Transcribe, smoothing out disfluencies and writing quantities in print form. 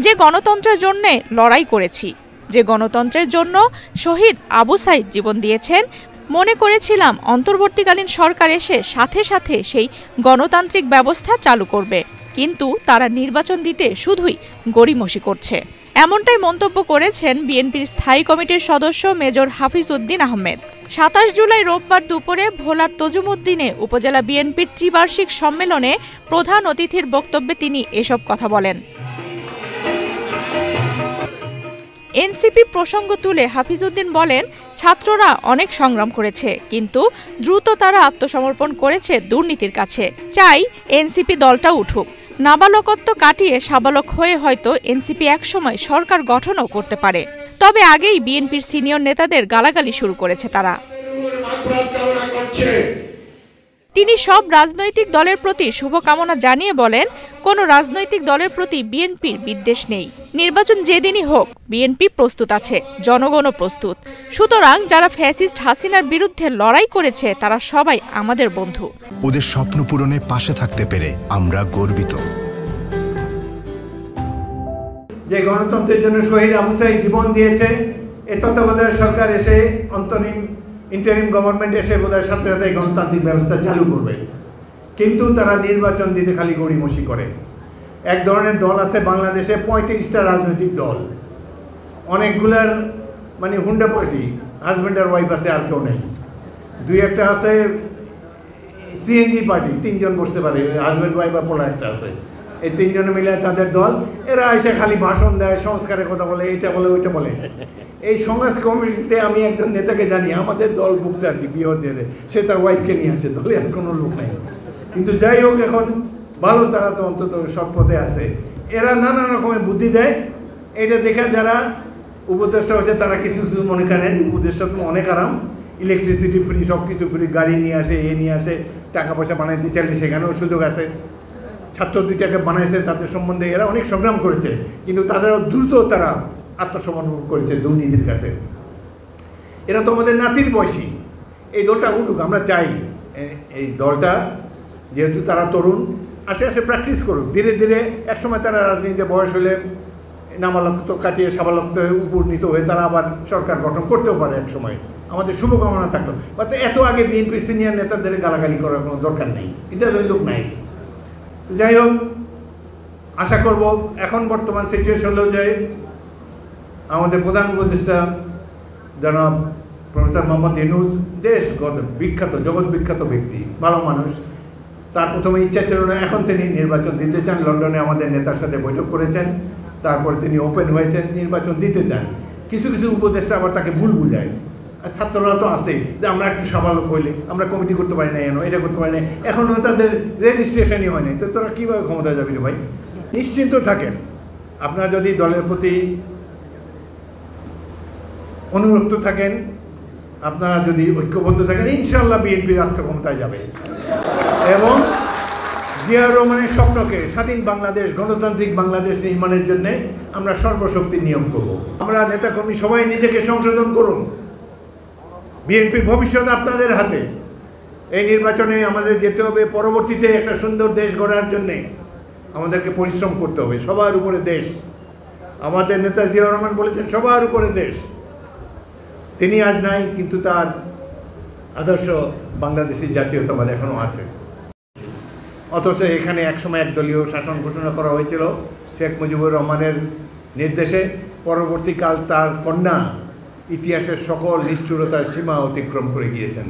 যে গণতন্ত্রের জন্য লড়াই করেছি, যে গণতন্ত্রের জন্য শহীদ আবু সাইদ জীবন দিয়েছেন, মনে করেছিলাম অন্তর্বর্তীকালীন সরকার এসে সাথে সাথে সেই গণতান্ত্রিক ব্যবস্থা চালু করবে, কিন্তু তারা নির্বাচন দিতে শুধুই গড়িমসি করছে। এমনটাই মন্তব্য করেছেন বিএনপির স্থায়ী কমিটির সদস্য মেজর হাফিজ উদ্দিন আহমেদ। ২৭ জুলাই রোববার দুপুরে ভোলার তজুমউদ্দিনে উপজেলা বিএনপির ত্রিবার্ষিক সম্মেলনে প্রধান অতিথির বক্তব্যে তিনি এসব কথা বলেন। এনসিপি প্রসঙ্গ তুলে হাফিজউদ্দিন বলেন, ছাত্ররা অনেক সংগ্রাম করেছে, কিন্তু দ্রুত তারা আত্মসমর্পণ করেছে দুর্নীতির কাছে। চাই এনসিপি দলটা উঠুক। নাবালকত্ব কাটিয়ে সাবালক হয়ে হয়তো এনসিপি একসময় সরকার গঠনও করতে পারে। তবে আগেই বিএনপির সিনিয়র নেতাদের গালাগালি শুরু করেছে তারা। তিনি সব রাজনৈতিক দলের প্রতি শুভকামনা জানিয়ে বলেন, কোনো রাজনৈতিক দলের প্রতি বিএনপির বিদ্বেষ নেই। নির্বাচন যেদিনই হোক বিএনপি প্রস্তুত আছে, জনগণও প্রস্তুত। সুতরাং যারা ফ্যাসিস্ট হাসিনার বিরুদ্ধে লড়াই করেছে তারা সবাই আমাদের বন্ধু। ওদের স্বপ্ন পূরণে পাশে থাকতে পেরে আমরা গর্বিত। যে গণতন্ত্রের জন্য শহীদ আবু সাইদ জীবন দিয়েছে, এ তত্ত্বাবধায়ক সরকার এসে ইন্টারিম গভর্নমেন্ট এসে বোধহয় সাথে সাথে গণতান্ত্রিক ব্যবস্থা চালু করবে, কিন্তু তারা নির্বাচন দিতে খালি গড়িমসি করে। এক ধরনের দল আছে বাংলাদেশে 35টা রাজনৈতিক দল, অনেকগুলার মানে হুন্ডা পার্টি, হাজব্যান্ড আর ওয়াইফ আছে, আর কেউ নেই। দুই একটা আছে সিএনজি পার্টি, 3 জন বসতে পারে, হাজব্যান্ড ওয়াইফ আর পোলা একটা আছে। এই 3 জনে মিলে তাদের দল। এরা এসে খালি ভাষণ দেয়, সংস্কারের কথা বলে, এইটা বলে ওইটা বলে। এই সংঘাত কমিটিতে আমি একজন নেতাকে জানি, আমাদের দল ভুক্ত আর কি, বিয়ে দিয়ে দেয়, সে তার ওয়াইফকে নিয়ে আসে, দলে আর কোনো লোক নাই। কিন্তু যাই হোক, এখন ভালো, তারা তো অন্তত সৎ পথে আছে। এরা নানা রকমের বুদ্ধি দেয়। এটা দেখে যারা উপদেষ্টা হয়েছে তারা কিছু কিছু মনে করেন উপদেষ্টা তো অনেক আরাম, ইলেকট্রিসিটি ফ্রি, সব কিছু ফ্রি, গাড়ি নিয়ে আসে, এ নিয়ে আসে, টাকা পয়সা বানাইতে চাইলে সেখানেও সুযোগ আছে। ছাত্র 2টাকে বানাইছে, তাদের সম্বন্ধে এরা অনেক সংগ্রাম করেছে, কিন্তু তাদেরও দ্রুত তারা আত্মসমর্পণ করেছে দুর্নীতির কাছে। এরা তো আমাদের নাতির বয়সী। এই দলটা উঠুক, আমরা চাই এই দলটা, যেহেতু তারা তরুণ, আস্তে আস্তে প্র্যাকটিস করুক, ধীরে ধীরে। একসময় তারা রাজনীতিতে বয়স হলে নাবালকত্ব কাটিয়ে সাবালকত্ব উপনীত হয়ে তারা আবার সরকার গঠন করতেও পারে এক সময়। আমাদের শুভকামনা থাকলো। বাট এত আগে বিএনপির সিনিয়র নেতাদের গালাগালি করার কোনো দরকার নেই। It doesn't look nice. যাই হোক, আশা করব এখন বর্তমান সিচুয়েশন হলো যে আমাদের প্রধান উপদেষ্টা জনাব প্রফেসর মোহাম্মদ ইউনূস, বিখ্যাত, জগৎ বিখ্যাত ব্যক্তি, ভালো মানুষ। তার প্রথমে ইচ্ছা ছিল না, এখন তিনি নির্বাচন দিতে চান। লন্ডনে আমাদের নেতার সাথে বৈঠক করেছেন, তারপর তিনি ওপেন হয়েছেন, নির্বাচন দিতে চান। কিছু কিছু উপদেষ্টা আবার তাকে ভুল বুঝায়। আর ছাত্ররা তো আছে যে আমরা একটু সাবালক হইলে আমরা কমিটি করতে পারি না, এটা করতে পারি না, এখনও তাদের রেজিস্ট্রেশনই হয় নাই, তো তোরা কীভাবে ক্ষমতা যাবি রে ভাই? নিশ্চিন্ত থাকেন, আপনারা যদি দলের প্রতি অনুরক্ত থাকেন, আপনারা যদি ঐক্যবদ্ধ থাকেন, ইনশাআল্লাহ বিএনপি রাষ্ট্র ক্ষমতায় যাবে এবং জিয়াউর রহমানের স্বপ্নকে স্বাধীন বাংলাদেশ, গণতান্ত্রিক বাংলাদেশ নির্মাণের জন্য আমরা সর্বশক্তি নিয়োগ করব। আমরা নেতাকর্মী সবাই নিজেকে সংশোধন করুন। বিএনপির ভবিষ্যৎ আপনাদের হাতে। এই নির্বাচনে আমাদের যেতে হবে, পরবর্তীতে একটা সুন্দর দেশ গড়ার জন্যে আমাদেরকে পরিশ্রম করতে হবে। সবার উপরে দেশ। আমাদের নেতা জিয়াউর রহমান বলেছেন সবার উপরে দেশ। তিনি আজ নাই, কিন্তু তার আদর্শ বাংলাদেশের জাতীয়তাবাদ এখনও আছে। অথচ এখানে একসময় একদলীয় শাসন ঘোষণা করা হয়েছিল শেখ মুজিবুর রহমানের নির্দেশে। পরবর্তীকাল তার কন্যা ইতিহাসের সকল নিষ্ঠুরতার সীমা অতিক্রম করে গিয়েছেন।